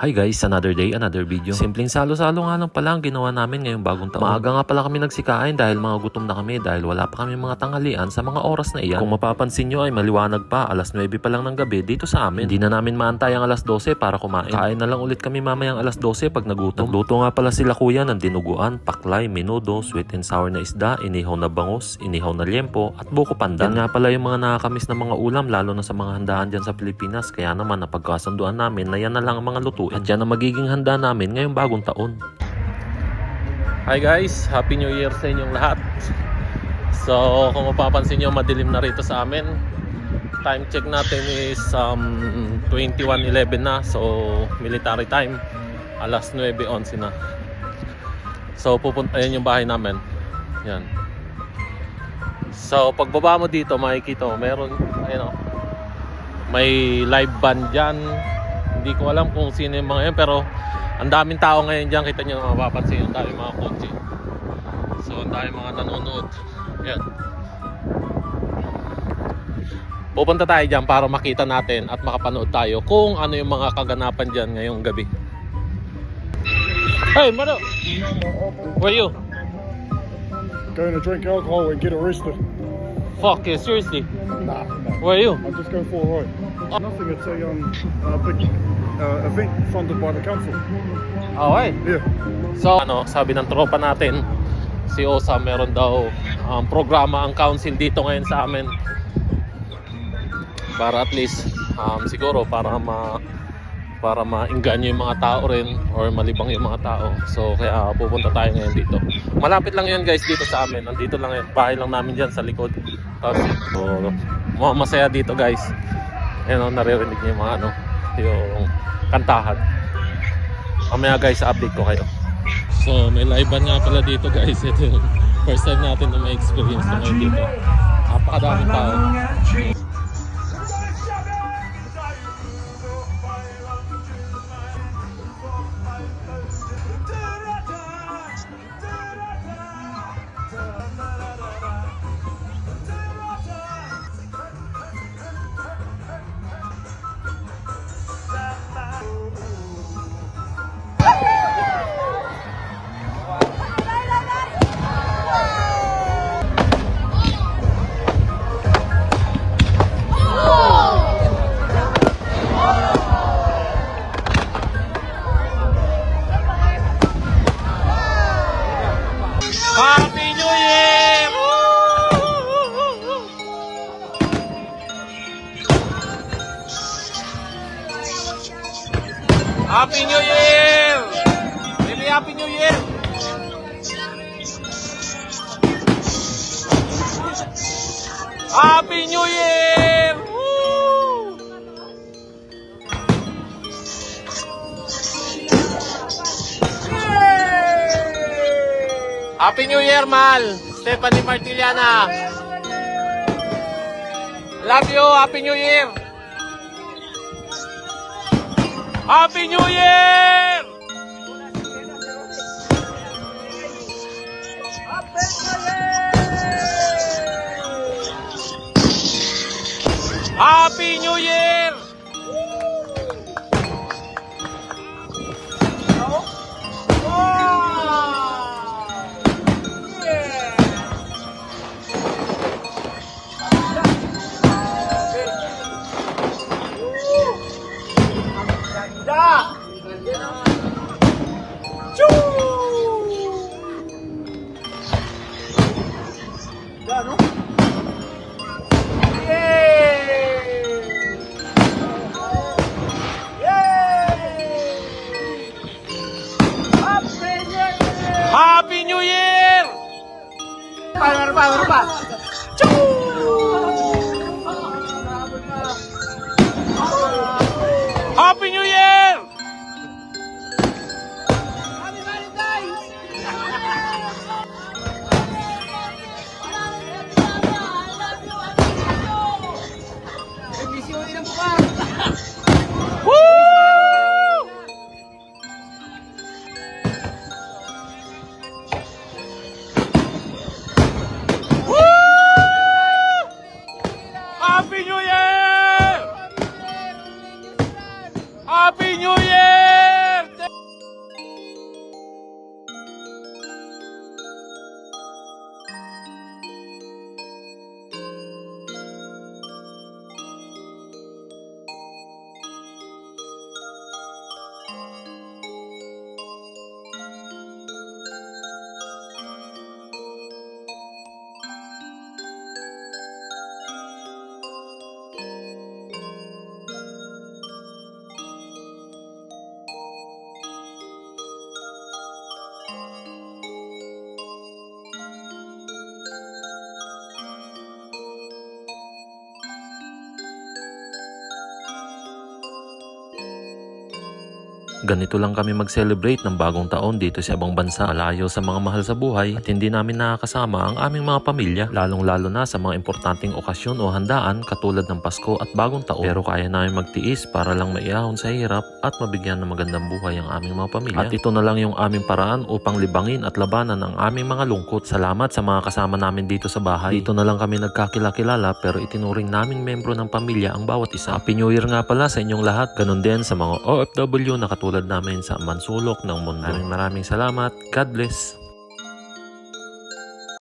Hi guys, another day, another video. Simpleng salo-salo nga lang pala ang ginawa namin ngayong bagong taon. Maaga nga pala kami nagsikain dahil mga gutom na kami dahil wala pa kami mga tanghalian sa mga oras na iyan. Kung mapapansin nyo ay maliwanag pa, alas 9 pa lang ng gabi dito sa amin. Hindi na namin maantay ang alas 12 para kumain. Kain na lang ulit kami mamayang alas 12 pag nagutom. Nagluto nga pala sila kuya ng dinuguan, paklay, menudo, sweet and sour na isda, inihaw na bangus, inihaw na liempo at buko pandan. Yan nga pala yung mga nakakamis na mga ulam lalo na sa mga handaan dyan sa Pilipinas. Kaya naman napagkasunduan namin na yan na lang ang mga lutuin. At yan ang magiging handa namin ngayong bagong taon. Hi guys, Happy New Year sa inyong lahat. So kung mapapansin nyo, madilim na rito sa amin. Time check natin is 21:11 na. So military time, alas 9:11 na. So pupunta, ayan yung bahay namin. Yan. So pagbaba mo dito, makikita mo meron, ayun o, may live band dyan. Hindi ko alam kung sino yung mga yan, pero ang daming tao ngayon dyan. Kita nyo, mapapansin yung daming mga kotse. So ang daming mga nanonood. Yan. Pupunta tayo dyan para makita natin at makapanood tayo kung ano yung mga kaganapan dyan ngayong gabi. Hey, Mano! Where are you? Going to drink alcohol and get arrested. Fuck you, seriously? Nah, no. Where are you? I'm just going for a ride. Nothing, it's a big event funded by the council. Okay. Yeah. So ano, sabi ng tropa natin, si Osa, meron daw programa ang council dito ngayon sa amin. Para at least siguro para maingganyo yung mga tao rin or malibang yung mga tao. So kaya pupunta tayo ngayon dito. Malapit lang yan guys dito sa amin. Nandito lang yan. Bahay lang namin dyan sa likod. Tapos masaya dito guys. Ayan, naririnig niyo yung mga yung kantahan. Mamaya guys, update ko kayo. So may live band nga pala dito guys. Ito yung first time natin na may experience na ngayon dito. Napakadaming tao. Happy New Year! Happy New Year! Baby, Happy New Year! Happy New Year! Woo! Happy New Year, Mal! Stephanie Martiliana! Love you! Happy New Year! Happy New Year! Happy New Year! Happy New Year! Power pa! Happy New Year! Woo! Ganito lang kami mag-celebrate ng bagong taon dito sa ibang bansa, malayo sa mga mahal sa buhay at hindi namin nakakasama ang aming mga pamilya, lalong-lalo na sa mga importanteng okasyon o handaan katulad ng Pasko at bagong taon. Pero kaya namin magtiis para lang maiahon sa hirap at mabigyan ng magandang buhay ang aming mga pamilya. At ito na lang yung aming paraan upang libangin at labanan ang aming mga lungkot. Salamat sa mga kasama namin dito sa bahay. Dito na lang kami nagkakilala pero itinuring naming membro ng pamilya ang bawat isa. Happy New Year nga pala sa inyong lahat. Ganun din sa mga OFW na katulad namin sa mansulok ng mundo. Maraming salamat. God bless.